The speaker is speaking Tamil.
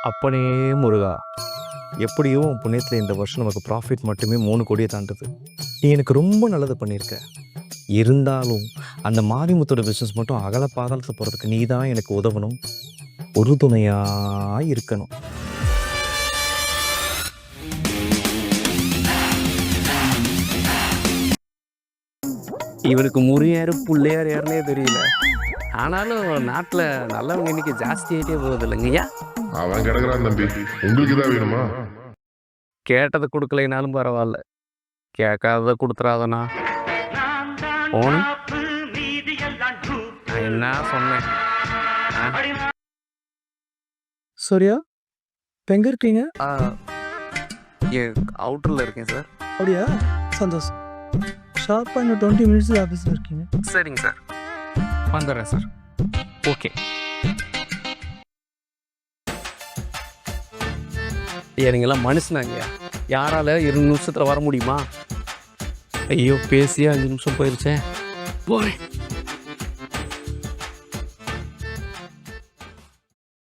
அப்பனே முருகா, எப்படியோ உன் புண்ணியத்தில் இந்த வருஷம் நமக்கு ப்ராஃபிட் மட்டுமே 3 கோடியை தாண்டுது. நீ எனக்கு ரொம்ப நல்லது பண்ணியிருக்க. இருந்தாலும் அந்த மாரிமுத்தோட பிஸ்னஸ் மட்டும் அகல பாதாளத்தில் போகிறதுக்கு நீ தான் எனக்கு உதவணும், உறுதுணையாக இருக்கணும். இவனுக்கு முறியாரு புள்ளையார் யாருன்னே தெரியல. ஆனாலும் நாட்டில் நல்லவங்க இன்னைக்கு ஜாஸ்தி ஆகிட்டே போகுது இல்லைங்கய்யா. அவன் கிடக்குறான் தம்பி, உங்களுக்கு தான் வேணுமா? கேட்டதை கொடுக்கலைனாலும் பரவாயில்ல, கேட்காததை கொடுத்துறாதண்ணா. போன் நான் என்ன சொன்னேன்? சூர்யா, இப்போ எங்கே இருக்கீங்க? அவுட்டரில் இருக்கேன் சார். அப்படியா, சந்தோஷம். ஷார்ப்பாக இன்னும் 20 மினிட்ஸில் ஆஃபீஸில் இருக்கீங்க. சரிங்க சார், வந்துடுறேன் சார். ஓகே. நீங்களாம் மனுஷனாங்க, யாரால 2 நிமிஷத்தில் வர முடியுமா? ஐயோ, பேசியே 5 நிமிஷம் போயிருச்சேன். போகிறேன்.